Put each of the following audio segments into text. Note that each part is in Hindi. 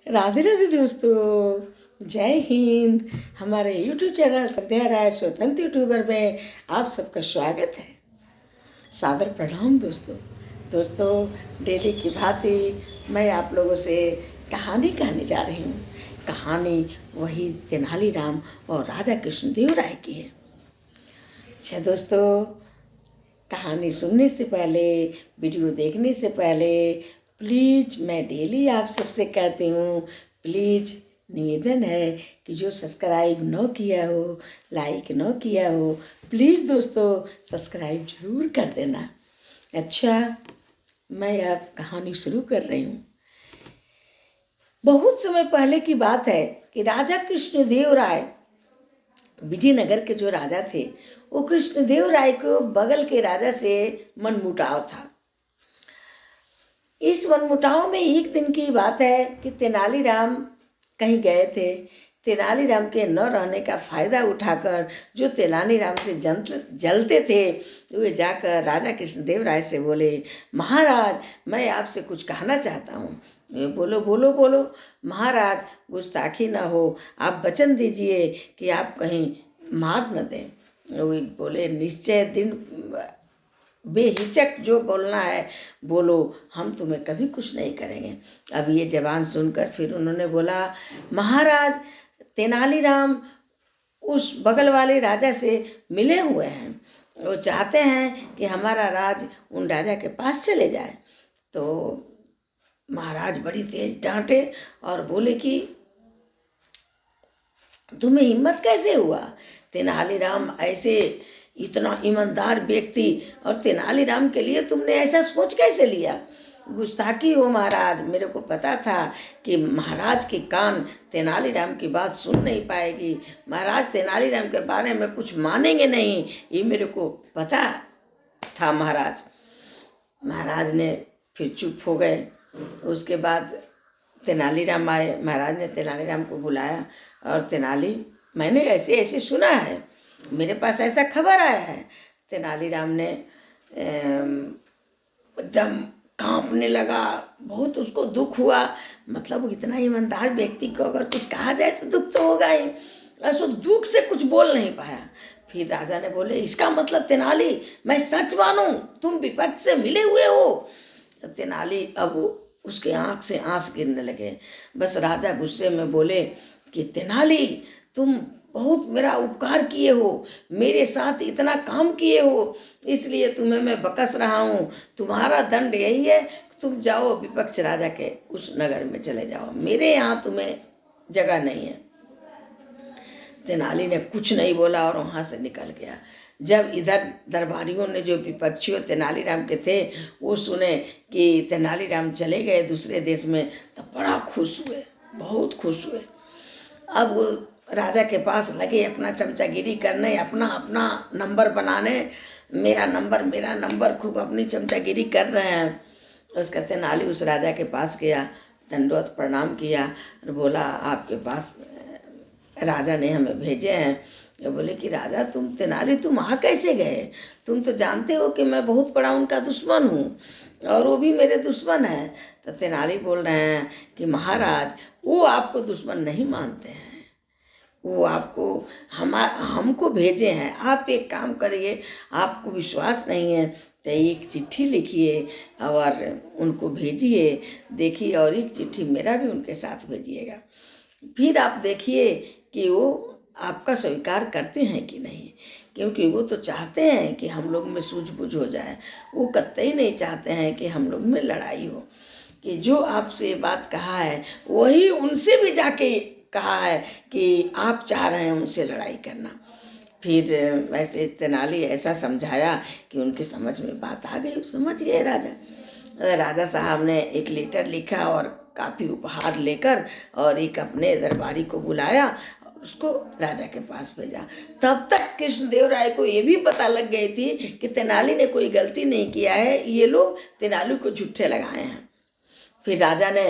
राधे राधे दोस्तों, जय हिंद। हमारे यूट्यूब चैनल संध्या राय स्वतंत्र यूट्यूबर में आप सबका स्वागत है। सादर प्रणाम दोस्तों, डेली की भांति मैं आप लोगों से कहानी कहने जा रही हूँ। कहानी वही तेनालीराम और राजा कृष्णदेव राय की है। अच्छा दोस्तों, कहानी सुनने से पहले, वीडियो देखने से पहले प्लीज़ मैं डेली आप सबसे कहती हूँ, प्लीज़ निवेदन है कि जो सब्सक्राइब न किया हो, लाइक न किया हो, प्लीज़ दोस्तों सब्सक्राइब जरूर कर देना। अच्छा, मैं अब कहानी शुरू कर रही हूँ। बहुत समय पहले की बात है कि राजा कृष्णदेव राय, विजयनगर के जो राजा थे, वो कृष्णदेव राय को बगल के राजा से मनमुटाव था। इस मनमुटाव में एक दिन की बात है कि तेनालीराम कहीं गए थे। तेनालीराम के न रहने का फायदा उठाकर जो तेनालीराम से जलते थे, वे जाकर राजा कृष्णदेव राय से बोले, महाराज मैं आपसे कुछ कहना चाहता हूँ। बोलो बोलो बोलो महाराज, गुस्ताखी ना हो, आप वचन दीजिए कि आप कहीं मार न दें। वो बोले, निश्चय दिन बेहिचक जो बोलना है बोलो, हम तुम्हें कभी कुछ नहीं करेंगे। अब ये जवान सुनकर फिर उन्होंने बोला, महाराज तेनालीराम उस बगल वाले राजा से मिले हुए हैं, वो चाहते हैं कि हमारा राज उन राजा के पास चले जाए। तो महाराज बड़ी तेज डांटे और बोले कि तुम्हें हिम्मत कैसे हुआ? तेनालीराम ऐसे इतना ईमानदार व्यक्ति, और तेनालीराम के लिए तुमने ऐसा सोच कैसे लिया? गुस्ताखी हो महाराज, मेरे को पता था कि महाराज के कान तेनालीराम की बात सुन नहीं पाएगी, महाराज तेनालीराम के बारे में कुछ मानेंगे नहीं, ये मेरे को पता था महाराज। महाराज ने फिर चुप हो गए। उसके बाद तेनालीराम आए। महाराज ने तेनालीराम को बुलाया और तेनाली, मैंने ऐसे ऐसे सुना है, मेरे पास ऐसा खबर आया है। तेनालीराम ने एकदम कांपने लगा, बहुत उसको दुख हुआ। मतलब इतना ईमानदार व्यक्ति को अगर कुछ कहा जाए तो दुख तो होगा ही, ऐसा दुख से कुछ बोल नहीं पाया। फिर राजा ने बोले, इसका मतलब तेनाली मैं सच मानूं, तुम विपक्ष से मिले हुए हो? तेनाली अब उसके आंख से आंस गिरने लगे। बस राजा गुस्से में बोले कि तेनाली, तुम बहुत मेरा उपकार किए हो, मेरे साथ इतना काम किए हो, इसलिए तुम्हें मैं बकस रहा हूँ। तुम्हारा दंड यही है, तुम जाओ विपक्ष राजा के उस नगर में चले जाओ, मेरे यहाँ तुम्हें जगह नहीं है। तेनाली ने कुछ नहीं बोला और वहाँ से निकल गया। जब इधर दरबारियों ने, जो विपक्षियों तेनालीराम के थे, वो सुने कि तेनालीराम चले गए दूसरे देश में, तब बड़ा खुश हुए, बहुत खुश हुए। अब वो राजा के पास लगे अपना चमचागिरी करने, अपना अपना नंबर बनाने, मेरा नंबर खूब अपनी चमचागिरी कर रहे हैं। उसका तेनाली उस राजा के पास गया, दंडवत प्रणाम किया और बोला, आपके पास राजा ने हमें भेजे हैं। तो बोले कि राजा, तुम तेनाली तुम आ कैसे गए? तुम तो जानते हो कि मैं बहुत बड़ा उनका दुश्मन हूँ और वो भी मेरे दुश्मन है। तो तेनाली बोल रहे हैं कि महाराज, वो आपको दुश्मन नहीं मानते हैं, वो आपको हमको भेजे हैं। आप एक काम करिए, आपको विश्वास नहीं है तो एक चिट्ठी लिखिए और उनको भेजिए, देखिए, और एक चिट्ठी मेरा भी उनके साथ भेजिएगा। फिर आप देखिए कि वो आपका स्वीकार करते हैं कि नहीं, क्योंकि वो तो चाहते हैं कि हम लोग में सूझबूझ हो जाए, वो कतई नहीं चाहते हैं कि हम लोग में लड़ाई हो। कि जो आपसे ये बात कहा है वही उनसे भी जाके कहा है कि आप चाह रहे हैं उनसे लड़ाई करना। फिर वैसे तेनाली ऐसा समझाया कि उनके समझ में बात आ गई, समझ गए राजा। राजा साहब ने एक लेटर लिखा और काफ़ी उपहार लेकर और एक अपने दरबारी को बुलाया और उसको राजा के पास भेजा। तब तक कृष्णदेव राय को ये भी पता लग गई थी कि तेनाली ने कोई गलती नहीं किया है, ये लोग तेनाली को झूठे लगाए हैं। फिर राजा ने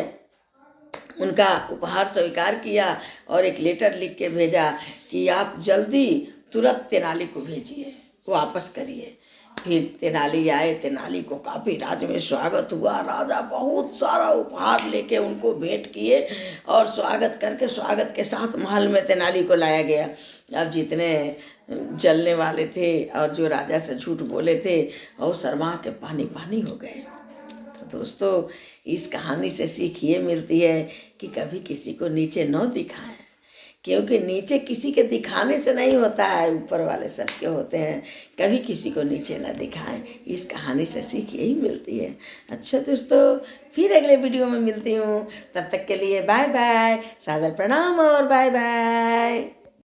उनका उपहार स्वीकार किया और एक लेटर लिख के भेजा कि आप जल्दी तुरंत तेनाली को भेजिए, वापस करिए। फिर तेनाली आए, तेनाली को काफ़ी राज्य में स्वागत हुआ। राजा बहुत सारा उपहार लेके उनको भेंट किए और स्वागत करके स्वागत के साथ महल में तेनाली को लाया गया। अब जितने जलने वाले थे और जो राजा से झूठ बोले थे और शर्मा के पानी पानी हो गए। तो दोस्तों, इस कहानी से सीख ये मिलती है कि कभी किसी को नीचे न दिखाएं, क्योंकि नीचे किसी के दिखाने से नहीं होता है, ऊपर वाले सबके होते हैं। कभी किसी को नीचे ना दिखाएं, इस कहानी से सीख यही मिलती है। अच्छा दोस्तों, फिर अगले वीडियो में मिलती हूँ। तब तक के लिए बाय बाय, सादर प्रणाम और बाय बाय।